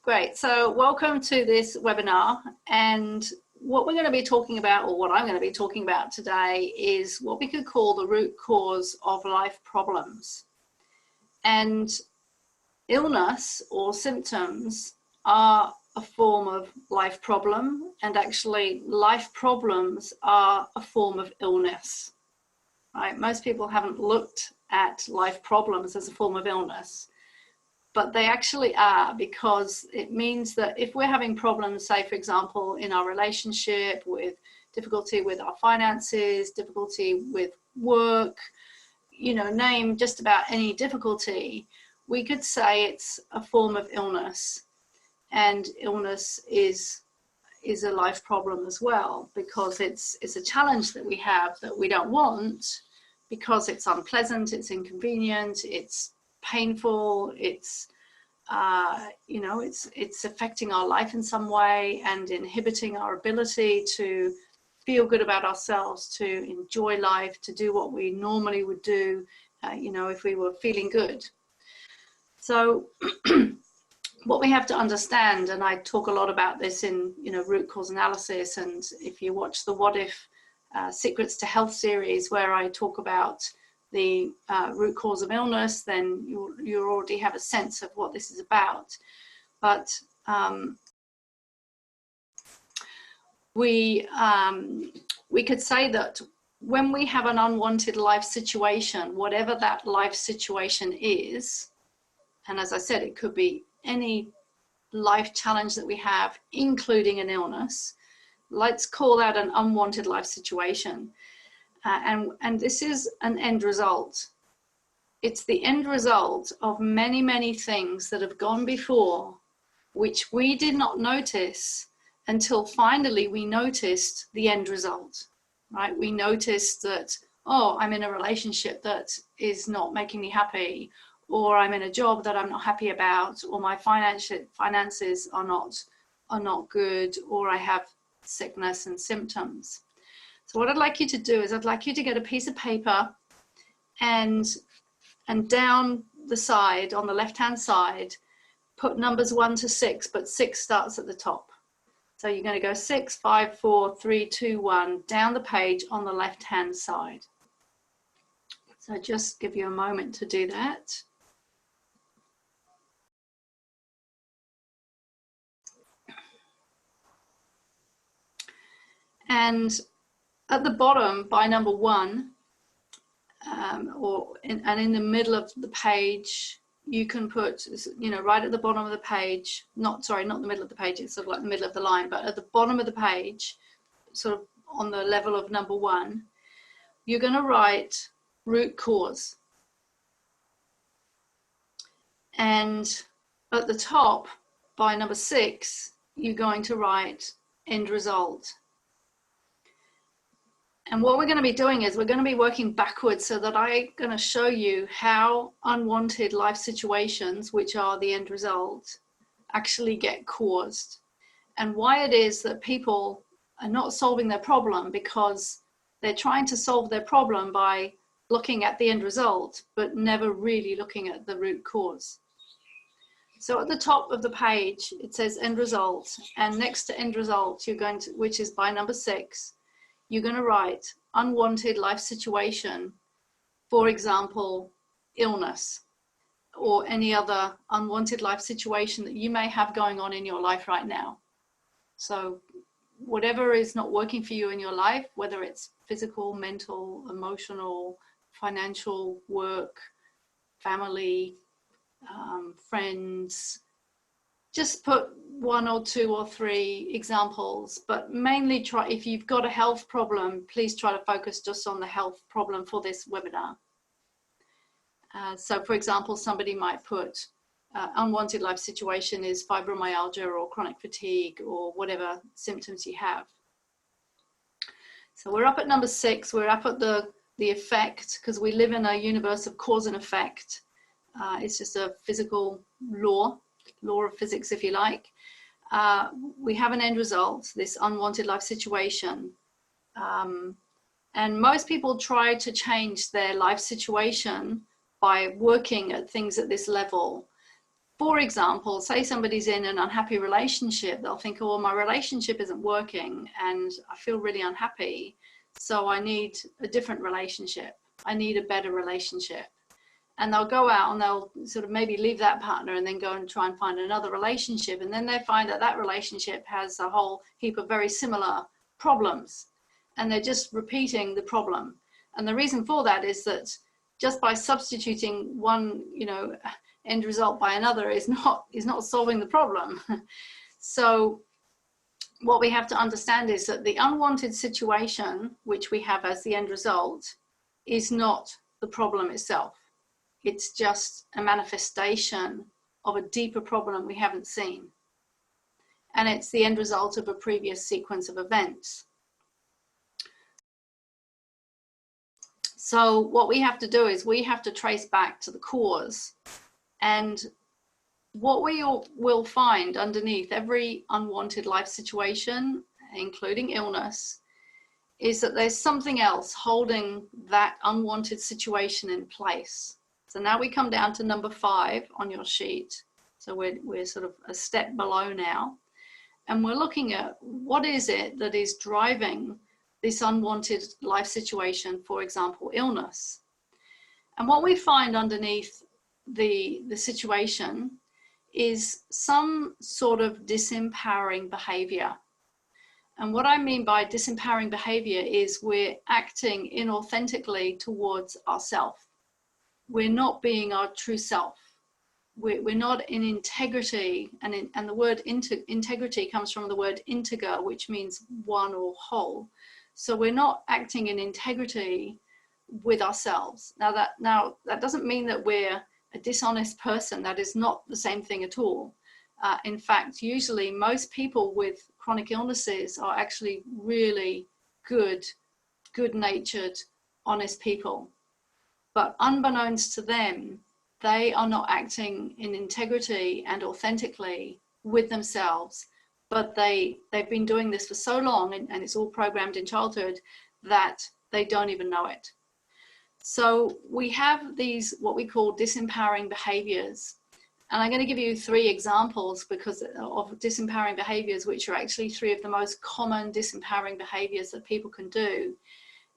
Great. So welcome to this webinar. And what we're going to be talking about, or what I'm going to be talking about today, is what we could call the root cause of life problems. And illness or symptoms are a form of life problem, and actually life problems are a form of illness. Right? Most people haven't looked at life problems as a form of illness, but they actually are, because it means that if we're having problems, say for example in our relationship, with difficulty with our finances, difficulty with work, you know, name just about any difficulty, we could say it's a form of illness. And illness is a life problem as well, because it's a challenge that we have that we don't want, because it's unpleasant, it's inconvenient, it's painful, it's you know, it's affecting our life in some way and inhibiting our ability to feel good about ourselves, to enjoy life, to do what we normally would do, you know, if we were feeling good. So what we have to understand, and I talk a lot about this in, you know, root cause analysis, and if you watch the What If Secrets to Health series, where I talk about the root cause of illness, then you already have a sense of what this is about. But we could say that when we have an unwanted life situation, whatever that life situation is, and as I said, it could be any life challenge that we have, including an illness, let's call that an unwanted life situation. And this is an end result. It's the end result of many, many things that have gone before, which we did not notice until finally we noticed the end result, right? We noticed that, oh, I'm in a relationship that is not making me happy, or I'm in a job that I'm not happy about, or my finances are not good, or I have sickness and symptoms. So what I'd like you to do is I'd like you to get a piece of paper and down the side, on the left-hand side, put numbers 1 to 6, but 6 starts at the top. So you're going to go 6, 5, 4, 3, 2, 1, down the page on the left-hand side. So just give you a moment to do that. And at the bottom, by number 1, and in the middle of the page, you can put, you know, right at the bottom of the page, not the middle of the page, it's sort of like the middle of the line, but at the bottom of the page, sort of on the level of number 1, you're going to write root cause. And at the top, by number 6, you're going to write end result. And what we're going to be doing is we're going to be working backwards, so that I'm going to show you how unwanted life situations, which are the end result, actually get caused, and why it is that people are not solving their problem, because they're trying to solve their problem by looking at the end result, but never really looking at the root cause. So at the top of the page, it says end result, and next to end result, you're going to, which is by number 6, you're going to write unwanted life situation, for example, illness, or any other unwanted life situation that you may have going on in your life right now. So whatever is not working for you in your life, whether it's physical, mental, emotional, financial, work, family, friends, just put 1 or 2 or 3 examples, but mainly try, if you've got a health problem, please try to focus just on the health problem for this webinar. So for example, somebody might put unwanted life situation is fibromyalgia or chronic fatigue, or whatever symptoms you have. So we're up at number 6, we're up at the effect, because we live in a universe of cause and effect. It's just a physical law of physics, if you like. We have an end result, this unwanted life situation. And most people try to change their life situation by working at things at this level. For example, say somebody's in an unhappy relationship, they'll think, oh, my relationship isn't working and I feel really unhappy, so I need a different relationship. I need a better relationship. And they'll go out and they'll sort of maybe leave that partner and then go and try and find another relationship. And then they find that that relationship has a whole heap of very similar problems. And they're just repeating the problem. And the reason for that is that just by substituting one, end result by another is not solving the problem. So what we have to understand is that the unwanted situation, which we have as the end result, is not the problem itself. It's just a manifestation of a deeper problem we haven't seen. And it's the end result of a previous sequence of events. So what we have to do is we have to trace back to the cause. And what we will find underneath every unwanted life situation, including illness, is that there's something else holding that unwanted situation in place. So now we come down to number 5 on your sheet. So we're sort of a step below now. And we're looking at what is it that is driving this unwanted life situation, for example, illness. And what we find underneath the situation is some sort of disempowering behavior. And what I mean by disempowering behavior is we're acting inauthentically towards ourselves. We're not being our true self. We're not in integrity, and the word integrity comes from the word integer, which means one or whole. So we're not acting in integrity with ourselves. Now that doesn't mean that we're a dishonest person. That is not the same thing at all. In fact, usually most people with chronic illnesses are actually really good-natured, honest people. But unbeknownst to them, they are not acting in integrity and authentically with themselves. But they've been doing this for so long, and it's all programmed in childhood, that they don't even know it. So we have these, what we call disempowering behaviors. And I'm going to give you 3 examples because of disempowering behaviors, which are actually 3 of the most common disempowering behaviors that people can do.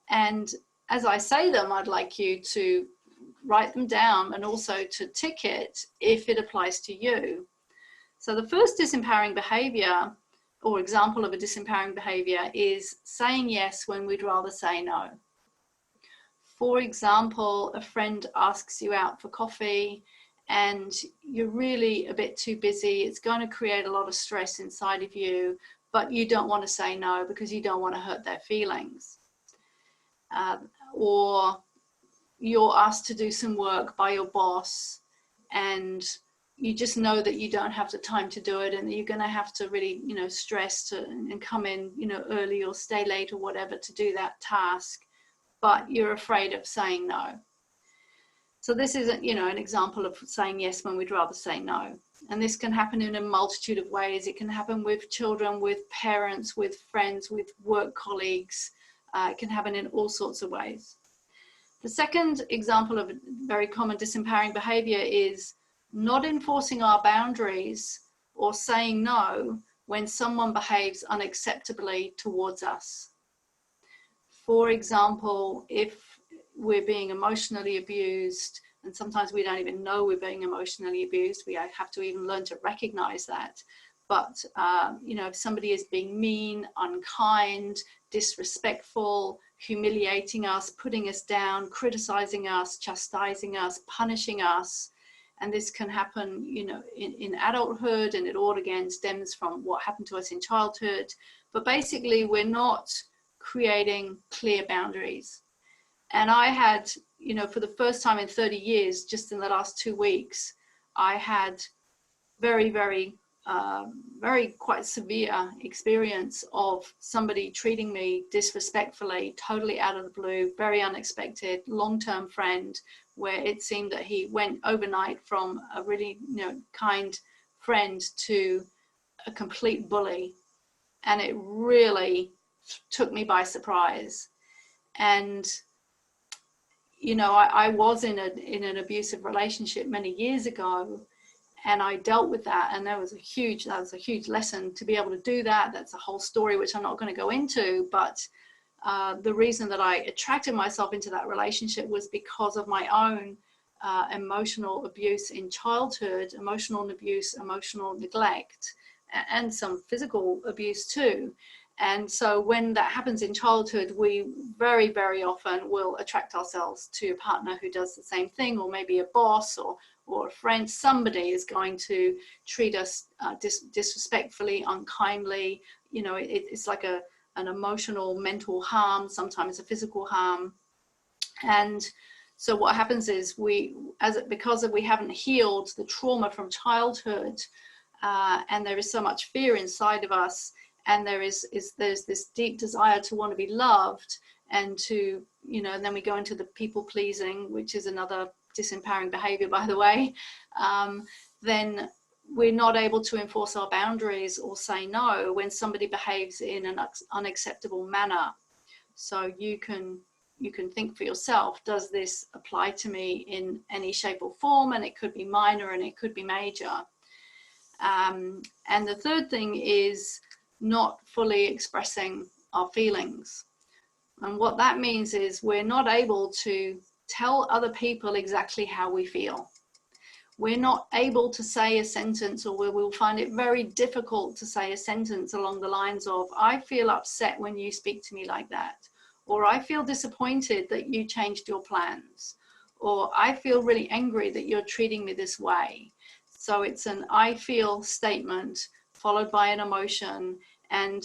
And as I say them, I'd like you to write them down and also to tick it if it applies to you. So the first disempowering behavior, or example of a disempowering behavior, is saying yes when we'd rather say no. For example, a friend asks you out for coffee and you're really a bit too busy. It's going to create a lot of stress inside of you, but you don't want to say no because you don't want to hurt their feelings. Or you're asked to do some work by your boss and you just know that you don't have the time to do it, and you're going to have to really, stress and come in, early or stay late or whatever to do that task, but you're afraid of saying no. So this is, an example of saying yes when we'd rather say no. And this can happen in a multitude of ways. It can happen with children, with parents, with friends, with work colleagues. It can happen in all sorts of ways. The second example of a very common disempowering behavior is not enforcing our boundaries or saying no when someone behaves unacceptably towards us. For example, if we're being emotionally abused, and sometimes we don't even know we're being emotionally abused, we have to even learn to recognize that. But, if somebody is being mean, unkind, disrespectful, humiliating us, putting us down, criticizing us, chastising us, punishing us, and this can happen, in adulthood, and it all again stems from what happened to us in childhood. But basically, we're not creating clear boundaries. And I had, for the first time in 30 years, just in the last 2 weeks, I had very quite severe experience of somebody treating me disrespectfully, totally out of the blue, very unexpected, long-term friend, where it seemed that he went overnight from a really, kind friend to a complete bully. And it really took me by surprise. And I was in an abusive relationship many years ago, And I dealt with that, and that was a huge lesson to be able to do that. That's a whole story which I'm not going to go into, but the reason that I attracted myself into that relationship was because of my own emotional abuse in childhood, emotional abuse, emotional neglect, and some physical abuse too. And so when that happens in childhood, we very, very often will attract ourselves to a partner who does the same thing, or maybe a boss or a friend. Somebody is going to treat us disrespectfully, unkindly. You know, it's like an emotional, mental harm, sometimes a physical harm. And so what happens is because we haven't healed the trauma from childhood, and there is so much fear inside of us, and there's this deep desire to want to be loved, and to, you know, and then we go into the people pleasing, which is another disempowering behavior, by the way. Then we're not able to enforce our boundaries or say no when somebody behaves in an unacceptable manner. So you can think for yourself, does this apply to me in any shape or form? And it could be minor and it could be major. And the third thing is not fully expressing our feelings. And what that means is we're not able to tell other people exactly how we feel. We're not able to say a sentence, or we'll find it very difficult to say a sentence along the lines of, I feel upset when you speak to me like that, or I feel disappointed that you changed your plans, or I feel really angry that you're treating me this way. So it's an I feel statement followed by an emotion, and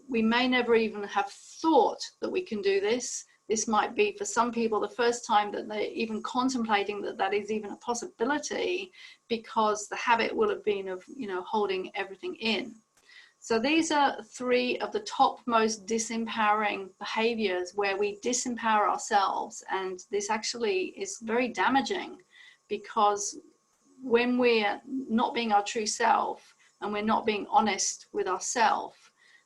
we may never even have thought that we can do this. This might be, for some people, the first time that they're even contemplating that that is even a possibility, because the habit will have been of, you know, holding everything in. So these are three of the top most disempowering behaviors where we disempower ourselves. And this actually is very damaging, because when we're not being our true self and we're not being honest with ourselves,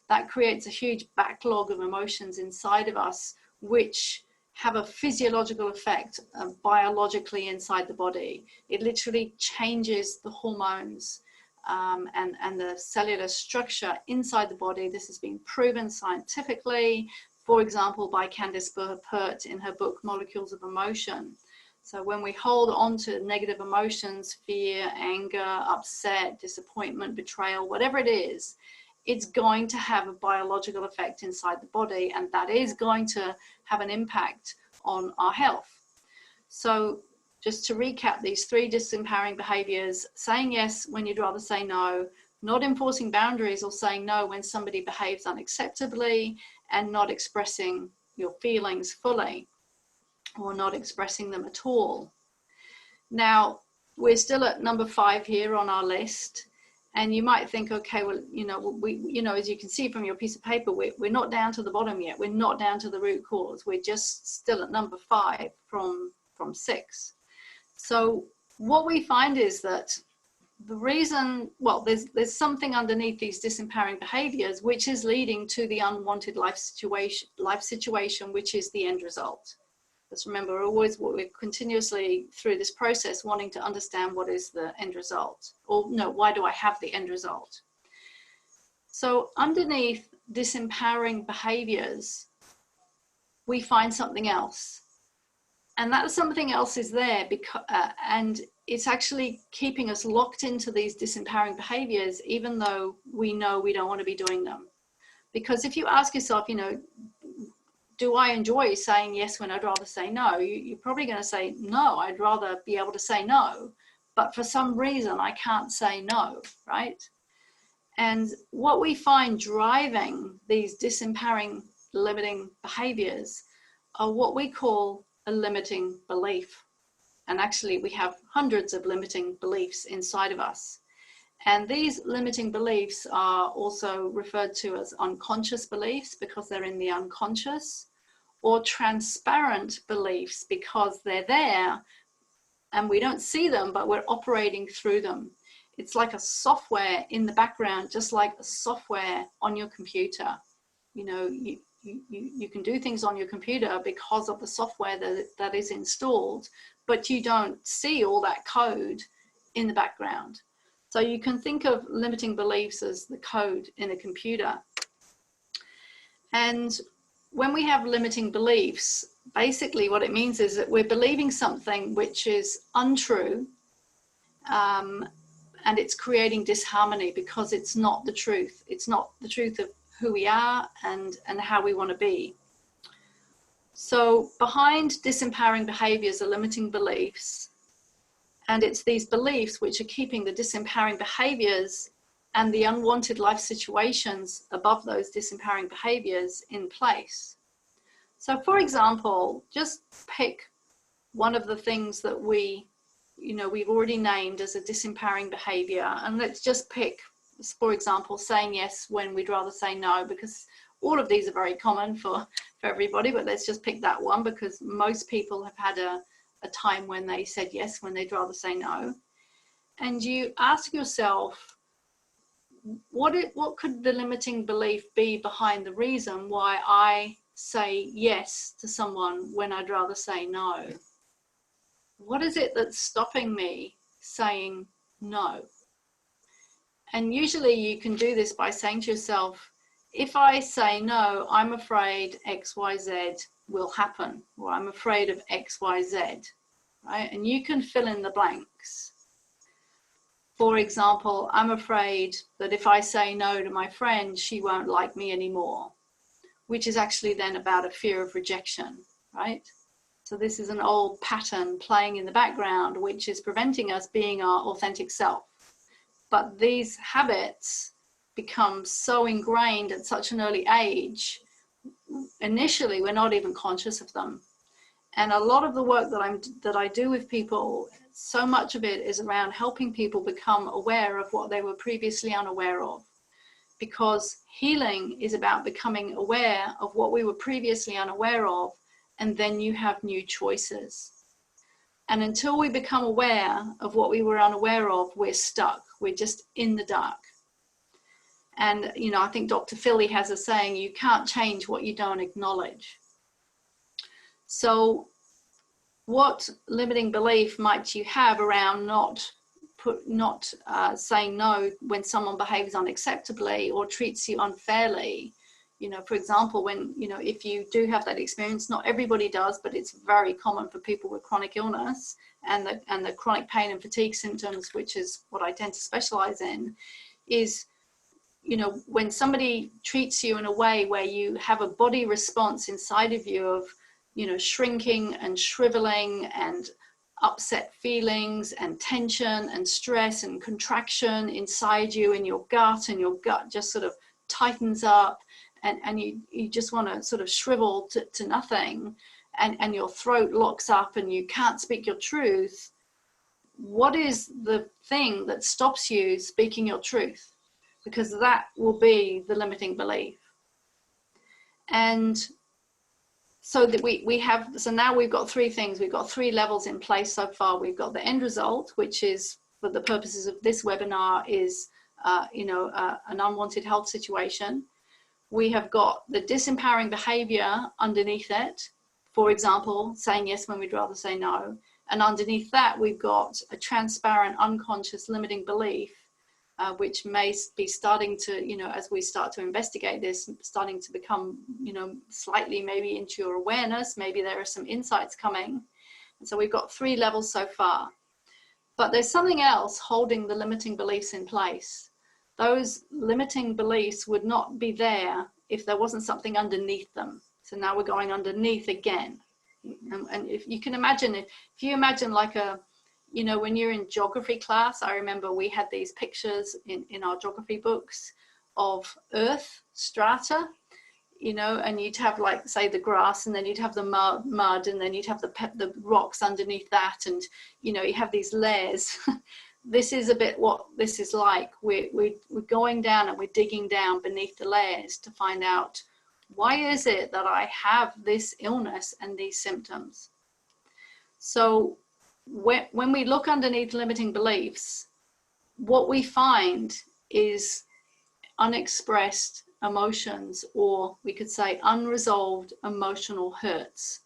that creates a huge backlog of emotions inside of us, which have a physiological effect biologically inside the body. It literally changes the hormones and the cellular structure inside the body. This has been proven scientifically, for example, by Candice Pert in her book, Molecules of Emotion. So when we hold on to negative emotions, fear, anger, upset, disappointment, betrayal, whatever it is, it's going to have a biological effect inside the body, and that is going to have an impact on our health. So just to recap these three disempowering behaviors: saying yes when you'd rather say no, not enforcing boundaries or saying no when somebody behaves unacceptably, and not expressing your feelings fully, or not expressing them at all. Now, we're still at number 5 here on our list. And you might think, okay, well, as you can see from your piece of paper, we're not down to the bottom yet. We're not down to the root cause. We're just still at number 5 from 6. So what we find is that the reason, well, there's something underneath these disempowering behaviors, which is leading to the unwanted life situation, which is the end result. Just remember, we're continuously through this process wanting to understand what is the end result, or no, why do I have the end result? So underneath disempowering behaviors, we find something else, and that something else is there because, and it's actually keeping us locked into these disempowering behaviors, even though we know we don't want to be doing them. Because if you ask yourself, do I enjoy saying yes when I'd rather say no? You're probably going to say, no, I'd rather be able to say no. But for some reason, I can't say no, right? And what we find driving these disempowering, limiting behaviors are what we call a limiting belief. And actually, we have hundreds of limiting beliefs inside of us. And these limiting beliefs are also referred to as unconscious beliefs because they're in the unconscious, or transparent beliefs because they're there and we don't see them, but we're operating through them. It's like a software in the background, just like a software on your computer. You can do things on your computer because of the software that is installed, but you don't see all that code in the background. So you can think of limiting beliefs as the code in a computer. And when we have limiting beliefs, basically what it means is that we're believing something which is untrue, and it's creating disharmony because it's not the truth. It's not the truth of who we are and how we want to be. So behind disempowering behaviors are limiting beliefs, and it's these beliefs which are keeping the disempowering behaviors and the unwanted life situations above those disempowering behaviors in place. So for example, just pick one of the things that we've already named as a disempowering behavior, and let's just pick, for example, saying yes when we'd rather say no, because all of these are very common for everybody, but let's just pick that one because most people have had a time when they said yes when they'd rather say no. And you ask yourself, what could the limiting belief be behind the reason why I say yes to someone when I'd rather say no? What is it that's stopping me saying no? And usually you can do this by saying to yourself, if I say no, I'm afraid X, Y, Z will happen, or I'm afraid of X, Y, Z, right? And you can fill in the blanks. For example, I'm afraid that if I say no to my friend, she won't like me anymore, which is actually then about a fear of rejection, right? So this is an old pattern playing in the background, which is preventing us being our authentic self. But these habits become so ingrained at such an early age, initially we're not even conscious of them. And a lot of the work that I do with people, so much of it is around helping people become aware of what they were previously unaware of. Because healing is about becoming aware of what we were previously unaware of, and then you have new choices. And until we become aware of what we were unaware of, we're stuck. We're just in the dark. And, I think Dr. Philly has a saying, you can't change what you don't acknowledge. So what limiting belief might you have around not saying no when someone behaves unacceptably or treats you unfairly? For example, when, if you do have that experience, not everybody does, but it's very common for people with chronic illness and the chronic pain and fatigue symptoms, which is what I tend to specialize in, is, when somebody treats you in a way where you have a body response inside of you of, shrinking and shriveling and upset feelings and tension and stress and contraction inside you in your gut, and your gut just sort of tightens up. And you just want to sort of shrivel to nothing, and your throat locks up and you can't speak your truth. What is the thing that stops you speaking your truth? Because that will be the limiting belief. And so that so now we've got three things. We've got three levels in place so far. We've got the end result, which is, for the purposes of this webinar, is an unwanted health situation. We have got the disempowering behavior underneath it, for example, saying yes when we'd rather say no. And underneath that, we've got a transparent, unconscious limiting belief, which may be starting to, as we start to investigate this, starting to become, slightly maybe into your awareness. Maybe there are some insights coming. And so we've got three levels so far. But there's something else holding the limiting beliefs in place. Those limiting beliefs would not be there if there wasn't something underneath them. So now we're going underneath again. And if you can imagine, if you imagine like when you're in geography class, I remember we had these pictures in our geography books of Earth strata, and you'd have, like, say, the grass, and then you'd have the mud, and then you'd have the rocks underneath that, and you have these layers. This is a bit what this is like. We're going down and we're digging down beneath the layers to find out, why is it that I have this illness and these symptoms? So when we look underneath limiting beliefs, what we find is unexpressed emotions, or we could say unresolved emotional hurts.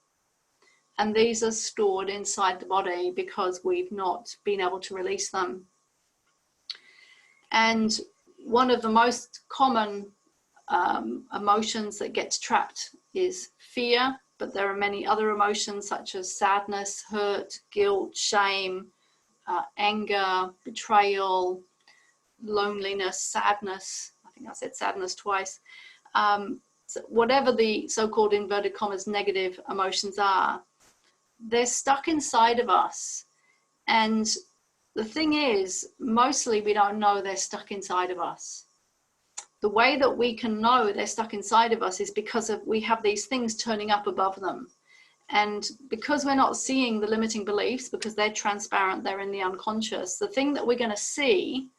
And these are stored inside the body because we've not been able to release them. And one of the most common emotions that gets trapped is fear, but there are many other emotions such as sadness, hurt, guilt, shame, anger, betrayal, loneliness, sadness. I think I said sadness twice. So whatever the so-called inverted commas negative emotions are, they're stuck inside of us. And the thing is, mostly we don't know they're stuck inside of us. The way that we can know they're stuck inside of us is because we have these things turning up above them. And because we're not seeing the limiting beliefs, because they're transparent, they're in the unconscious, the thing that we're going to see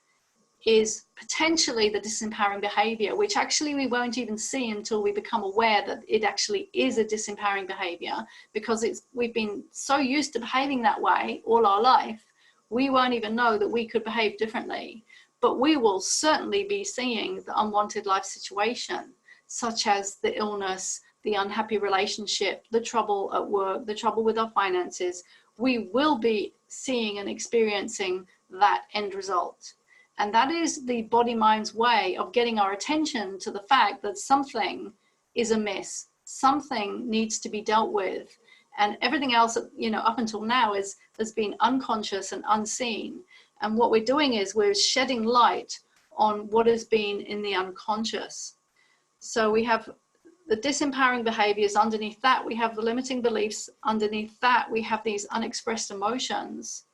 is potentially the disempowering behavior, which actually we won't even see until we become aware that it actually is a disempowering behavior, because we've been so used to behaving that way all our life, we won't even know that we could behave differently. But we will certainly be seeing the unwanted life situation, such as the illness, the unhappy relationship, the trouble at work, the trouble with our finances. We will be seeing and experiencing that end result. And that is the body-mind's way of getting our attention to the fact that something is amiss, something needs to be dealt with. And everything else, up until now has been unconscious and unseen. And what we're doing is we're shedding light on what has been in the unconscious. So we have the disempowering behaviors. Underneath that, we have the limiting beliefs. Underneath that, we have these unexpressed emotions.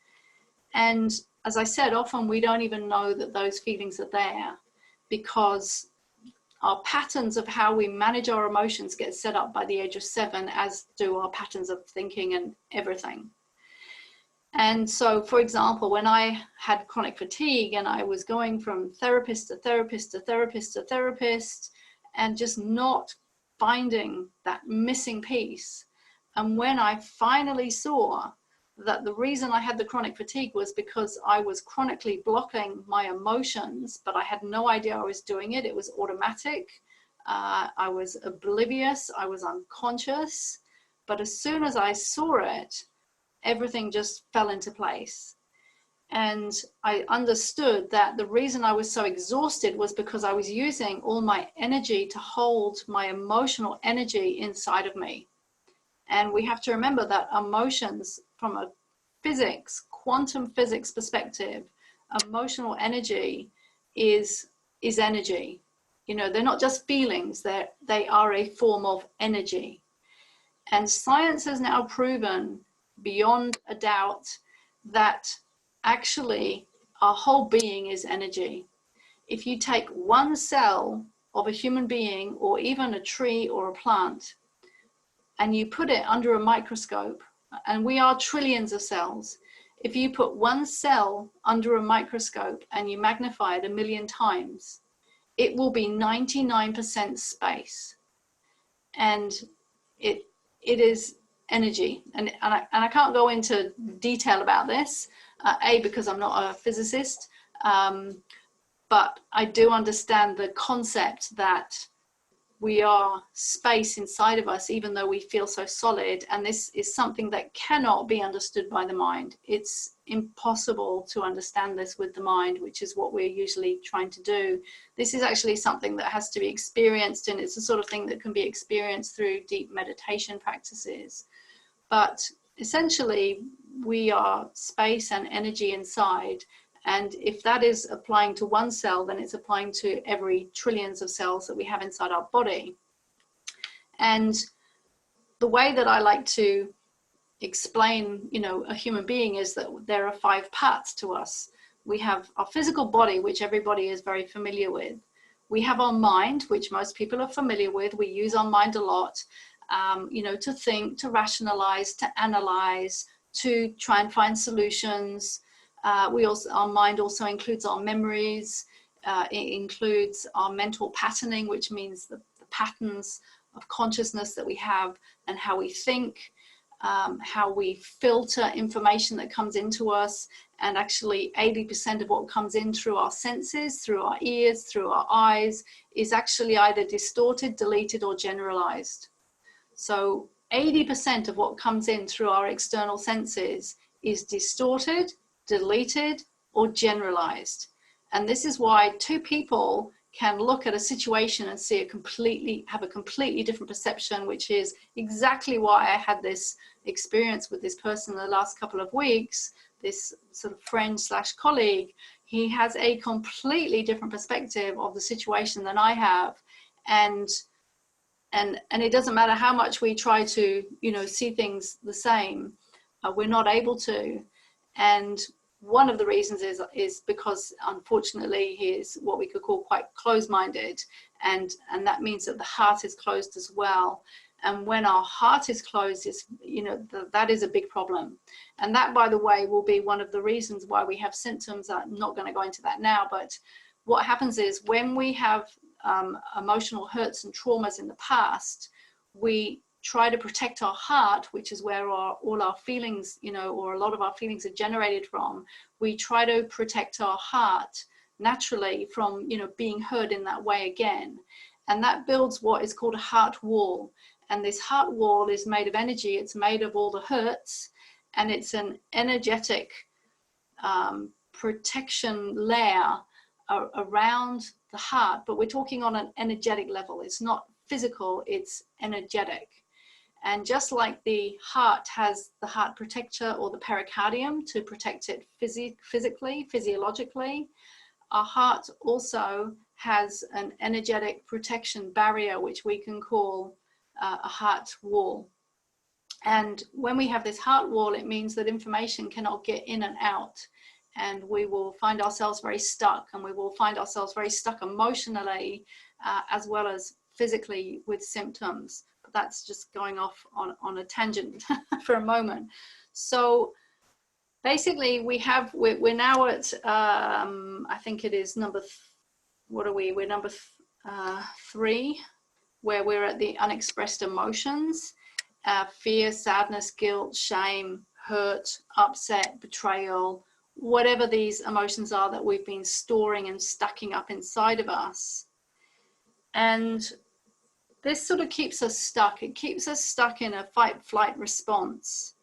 And as I said, often we don't even know that those feelings are there, because our patterns of how we manage our emotions get set up by the age of 7, as do our patterns of thinking and everything. And so, for example, when I had chronic fatigue and I was going from therapist to therapist to therapist to therapist and just not finding that missing piece, and when I finally saw that the reason I had the chronic fatigue was because I was chronically blocking my emotions, but I had no idea I was doing it. It was automatic. I was oblivious. I was unconscious. But as soon as I saw it, everything just fell into place. And I understood that the reason I was so exhausted was because I was using all my energy to hold my emotional energy inside of me. And we have to remember that emotions, from a quantum physics perspective, emotional energy is energy. They're not just feelings, they are a form of energy. And science has now proven beyond a doubt that actually our whole being is energy. If you take one cell of a human being, or even a tree or a plant, and you put it under a microscope, and we are trillions of cells. If you put one cell under a microscope and you magnify it 1,000,000 times, it will be 99% space. And it is energy. And I can't go into detail about this, because I'm not a physicist, but I do understand the concept that we are space inside of us, even though we feel so solid. And this is something that cannot be understood by the mind. It's impossible to understand this with the mind, which is what we're usually trying to do. This is actually something that has to be experienced, and it's the sort of thing that can be experienced through deep meditation practices. But essentially, we are space and energy inside. And if that is applying to one cell, then it's applying to every trillions of cells that we have inside our body. And the way that I like to explain, a human being is that there are 5 parts to us. We have our physical body, which everybody is very familiar with. We have our mind, which most people are familiar with. We use our mind a lot, to think, to rationalize, to analyze, to try and find solutions. Our mind also includes our memories. It includes our mental patterning, which means the patterns of consciousness that we have and how we think, how we filter information that comes into us. And actually 80% of what comes in through our senses, through our ears, through our eyes, is actually either distorted, deleted, or generalized. So 80% of what comes in through our external senses is distorted, deleted, or generalized. And this is why two people can look at a situation and see have a completely different perception, which is exactly why I had this experience with this person in the last couple of weeks, this sort of friend slash colleague. He has a completely different perspective of the situation than I have. And it doesn't matter how much we try to, see things the same, we're not able to. And one of the reasons is because, unfortunately, he is what we could call quite closed-minded, and that means that the heart is closed as well. And when our heart is closed, that is a big problem. And that, by the way, will be one of the reasons why we have symptoms. I'm not going to go into that now, but what happens is when we have emotional hurts and traumas in the past, we try to protect our heart, which is where all our feelings, or a lot of our feelings are generated from. We try to protect our heart naturally from, being hurt in that way again. And that builds what is called a heart wall. And this heart wall is made of energy. It's made of all the hurts, and it's an energetic protection layer around the heart. But we're talking on an energetic level. It's not physical, it's energetic. And just like the heart has the heart protector or the pericardium to protect it physically, physiologically, our heart also has an energetic protection barrier, which we can call a heart wall. And when we have this heart wall, it means that information cannot get in and out. And we will find ourselves very stuck, and we will find ourselves very stuck emotionally as well as physically with symptoms. But that's just going off on a tangent for a moment. So basically we're now at, I think it is we're number 3, where we're at the unexpressed emotions, fear, sadness, guilt, shame, hurt, upset, betrayal, whatever these emotions are that we've been storing and stacking up inside of us. And this sort of keeps us stuck. It keeps us stuck in a fight-flight response,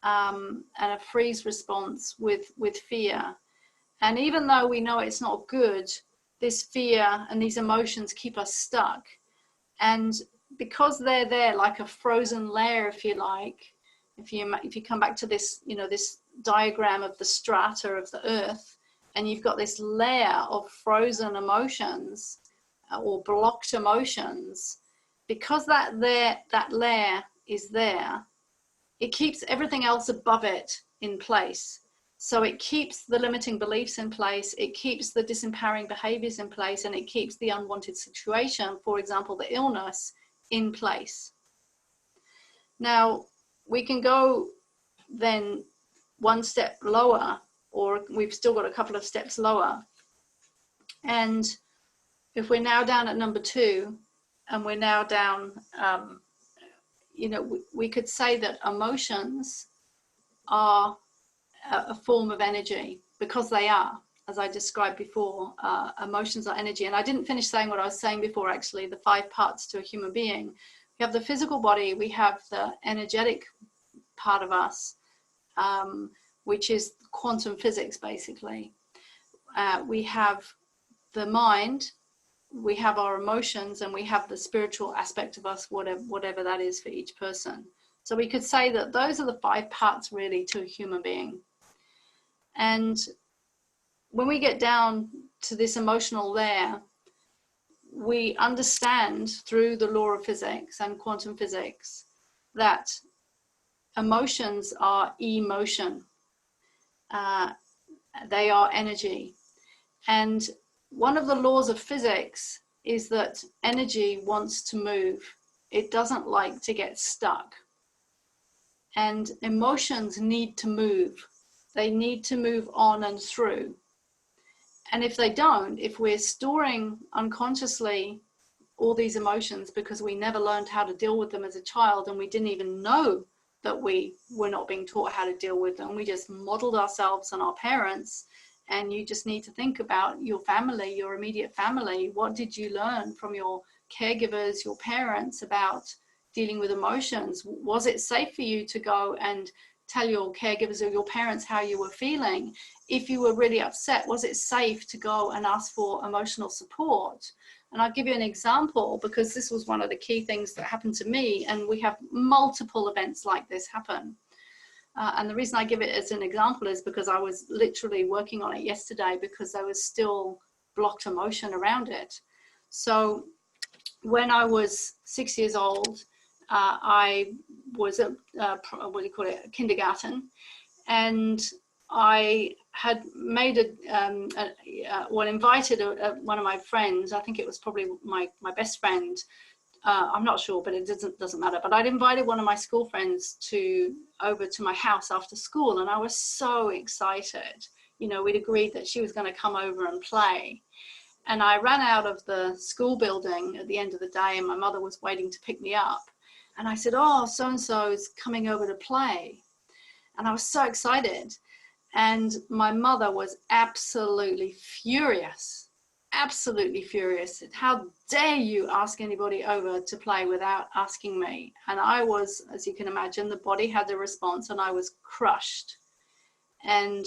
and a freeze response with fear. And even though we know it's not good, this fear and these emotions keep us stuck. And because they're there like a frozen layer, if you like, if you come back to this, this diagram of the strata of the earth, and you've got this layer of frozen emotions or blocked emotions, because that layer is there, it keeps everything else above it in place. So it keeps the limiting beliefs in place, it keeps the disempowering behaviors in place, and it keeps the unwanted situation, for example, the illness, in place. Now, we can go then one step lower, or we've still got a couple of steps lower. And if we're now down at number 2, and we're now down, we could say that emotions are a form of energy, because they are, as I described before. Emotions are energy. And I didn't finish saying what I was saying before, actually, the 5 parts to a human being. We have the physical body, we have the energetic part of us, which is quantum physics, basically. We have the mind, we have our emotions, and we have the spiritual aspect of us, whatever that is for each person. So we could say that those are the 5 parts really to a human being. And when we get down to this emotional layer, we understand through the law of physics and quantum physics that emotions are emotion. They are energy. And one of the laws of physics is that energy wants to move. It doesn't like to get stuck. And emotions need to move. They need to move on and through. And if they don't, if we're storing unconsciously all these emotions because we never learned how to deal with them as a child, and we didn't even know that we were not being taught how to deal with them, we just modeled ourselves on our parents. And you just need to think about your family, your immediate family. What did you learn from your caregivers, your parents, about dealing with emotions? Was it safe for you to go and tell your caregivers or your parents how you were feeling. If you were really upset, was it safe to go and ask for emotional support? And I'll give you an example, because this was one of the key things that happened to me, and we have multiple events like this happen. And the reason I give it as an example is because I was literally working on it yesterday, because there was still blocked emotion around it. So when I was 6 years old, I was at what do you call it, kindergarten, and I had made invited one of my friends. I think it was probably my best friend. I'm not sure, but it doesn't matter. But I'd invited one of my school friends over to my house after school, and I was so excited. You know, we'd agreed that she was going to come over and play. And I ran out of the school building at the end of the day, and my mother was waiting to pick me up. And I said, "Oh, so-and-so is coming over to play." And I was so excited. And my mother was absolutely furious. Absolutely furious. How dare you ask anybody over to play without asking me? And I was, as you can imagine, the body had the response, and I was crushed. And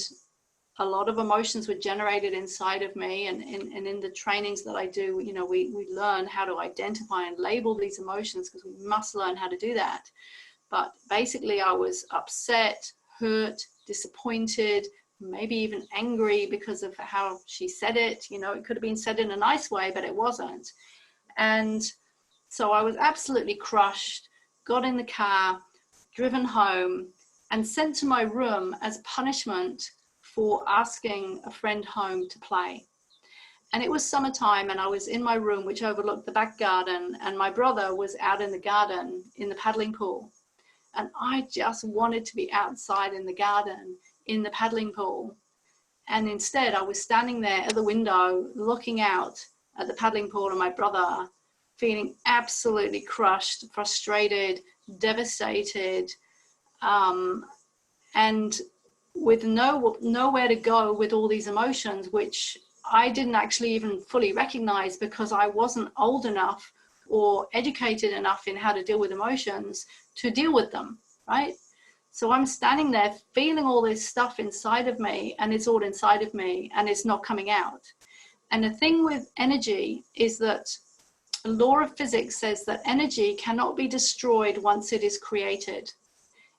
a lot of emotions were generated inside of me. And in the trainings that I do, you know, we learn how to identify and label these emotions, because we must learn how to do that. But basically I was upset, hurt, disappointed, maybe even angry because of how she said it. You know, it could have been said in a nice way, but it wasn't. And so I was absolutely crushed, got in the car, driven home, and sent to my room as punishment for asking a friend home to play. And it was summertime, and I was in my room, which overlooked the back garden, and my brother was out in the garden in the paddling pool. And I just wanted to be outside in the garden, in the paddling pool. And instead I was standing there at the window, looking out at the paddling pool, and my brother, feeling absolutely crushed, frustrated, devastated, and with nowhere to go with all these emotions, which I didn't actually even fully recognize, because I wasn't old enough or educated enough in how to deal with emotions to deal with them, right? So I'm standing there feeling all this stuff inside of me, and it's all inside of me, and it's not coming out. And the thing with energy is that the law of physics says that energy cannot be destroyed once it is created.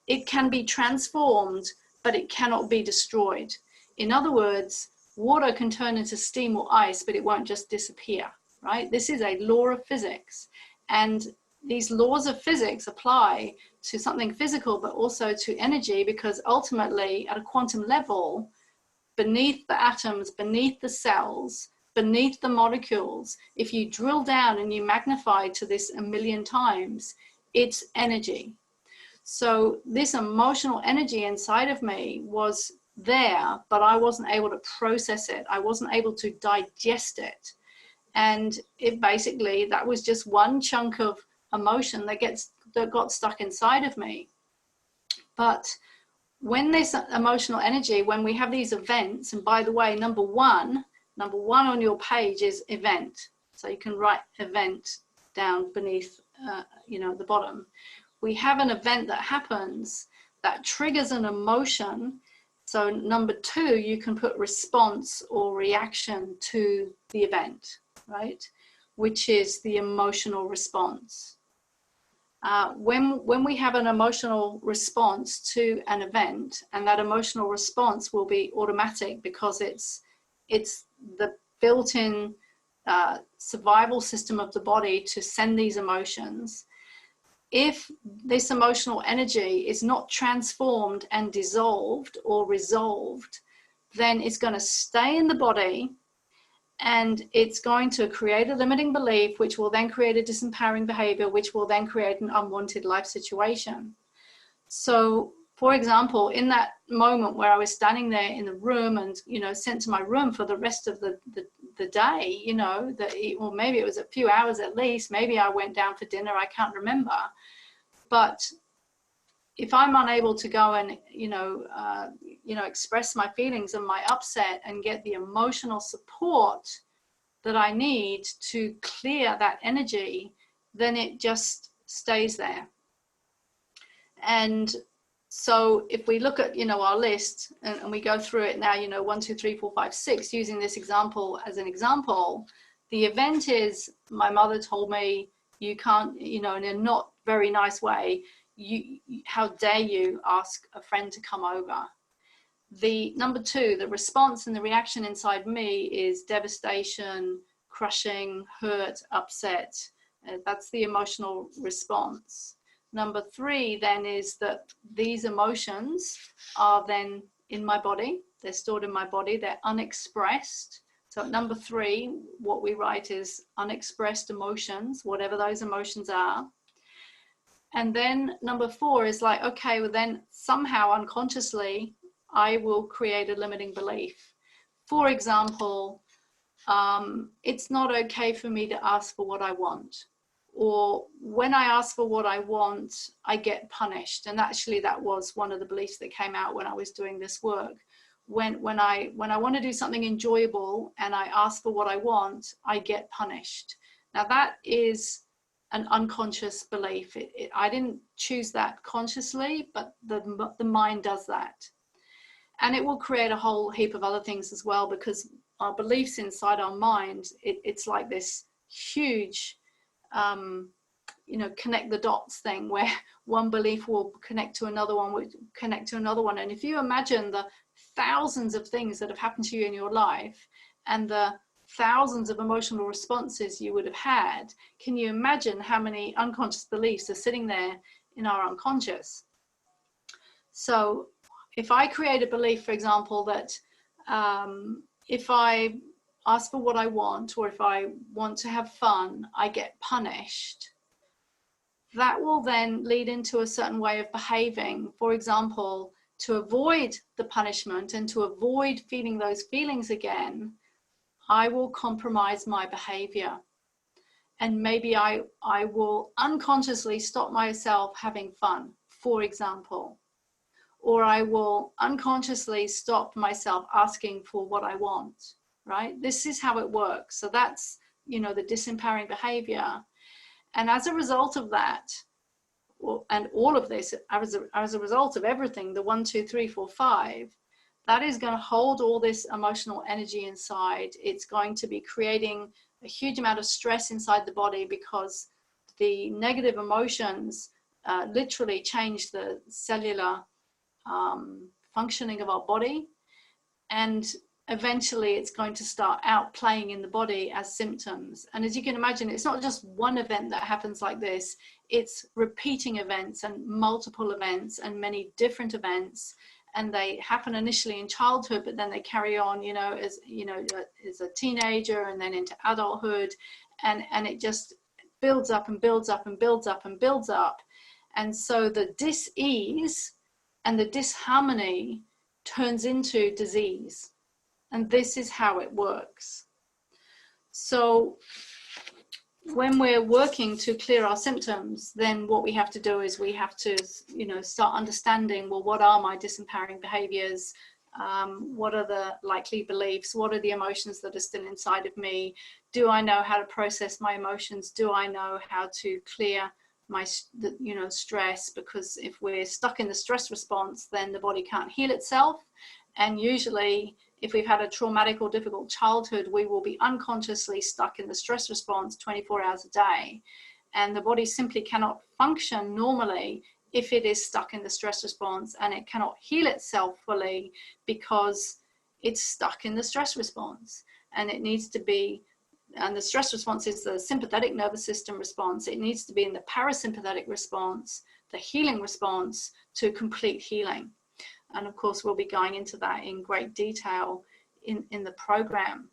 It can be transformed, but it cannot be destroyed. In other words, water can turn into steam or ice, but it won't just disappear, right? This is a law of physics. And these laws of physics apply to something physical, but also to energy, because ultimately at a quantum level, beneath the atoms, beneath the cells, beneath the molecules, if you drill down and you magnify to this 1,000,000 times, it's energy. So this emotional energy inside of me was there, but I wasn't able to process it. I wasn't able to digest it. And it basically, that was just one chunk of emotion that got stuck inside of me. But when this emotional energy, when we have these events, and by the way, number one on your page is event. So you can write event down beneath, the bottom. We have an event that happens that triggers an emotion. So number two, you can put response or reaction to the event, right? Which is the emotional response. When we have an emotional response to an event, and that emotional response will be automatic because it's the built-in survival system of the body to send these emotions. If this emotional energy is not transformed and dissolved or resolved, then it's going to stay in the body, and it's going to create a limiting belief, which will then create a disempowering behavior, which will then create an unwanted life situation. So, for example, in that moment where I was standing there in the room and, sent to my room for the rest of the day, or maybe it was a few hours at least, maybe I went down for dinner, I can't remember. But if I'm unable to go and, express my feelings and my upset and get the emotional support that I need to clear that energy, then it just stays there. And So if we look at, our list and we go through it now, 1, 2, 3, 4, 5, 6, using this example as an example, the event is my mother told me you can't, in a not very nice way, how dare you ask a friend to come over? The number 2, the response and the reaction inside me is devastation, crushing, hurt, upset. That's the emotional response. Number 3 then is that these emotions are then in my body. They're stored in my body. They're unexpressed. So at number 3, what we write is unexpressed emotions, whatever those emotions are. And then number 4 is like, okay, well then somehow unconsciously, I will create a limiting belief. For example, it's not okay for me to ask for what I want. Or when I ask for what I want, I get punished. And actually that was one of the beliefs that came out when I was doing this work. When I want to do something enjoyable and I ask for what I want, I get punished. Now that is an unconscious belief. I didn't choose that consciously, but the mind does that. And it will create a whole heap of other things as well, because our beliefs inside our mind, it's like this huge, connect the dots thing, where one belief will connect to another one, will connect to another one. And if you imagine the thousands of things that have happened to you in your life and the thousands of emotional responses you would have had, can you imagine how many unconscious beliefs are sitting there in our unconscious? So if I create a belief, for example, that if I ask for what I want, or if I want to have fun, I get punished, that will then lead into a certain way of behaving. For example, to avoid the punishment and to avoid feeling those feelings again, I will compromise my behavior. And maybe I will unconsciously stop myself having fun, for example. Or I will unconsciously stop myself asking for what I want, right? This is how it works. So that's, the disempowering behavior. And as a result of that, and all of this, as a result of everything, the 1, 2, 3, 4, 5, that is going to hold all this emotional energy inside. It's going to be creating a huge amount of stress inside the body, because the negative emotions literally change the cellular functioning of our body, and eventually it's going to start outplaying in the body as symptoms. And as you can imagine, it's not just one event that happens like this, it's repeating events and multiple events and many different events, and they happen initially in childhood, but then they carry on, as a teenager and then into adulthood, and it just builds up and builds up and builds up and builds up. And so the dis-ease and the disharmony turns into disease. And this is how it works. So when we're working to clear our symptoms, then what we have to do is we have to, start understanding, well, what are my disempowering behaviors? What are the likely beliefs? What are the emotions that are still inside of me? Do I know how to process my emotions? Do I know how to clear my stress? Because if we're stuck in the stress response, then the body can't heal itself. And usually if we've had a traumatic or difficult childhood, we will be unconsciously stuck in the stress response 24 hours a day, and the body simply cannot function normally if it is stuck in the stress response, and it cannot heal itself fully because it's stuck in the stress response. And it needs to be, and the stress response is the sympathetic nervous system response. It needs to be in the parasympathetic response, the healing response, to complete healing. And of course, we'll be going into that in great detail in the program.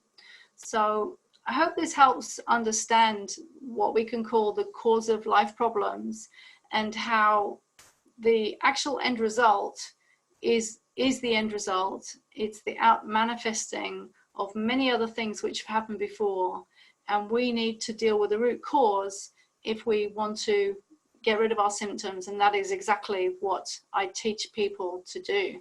So I hope this helps understand what we can call the cause of life problems, and how the actual end result is the end result. It's the out manifesting of many other things which have happened before. And we need to deal with the root cause if we want to get rid of our symptoms. And that is exactly what I teach people to do.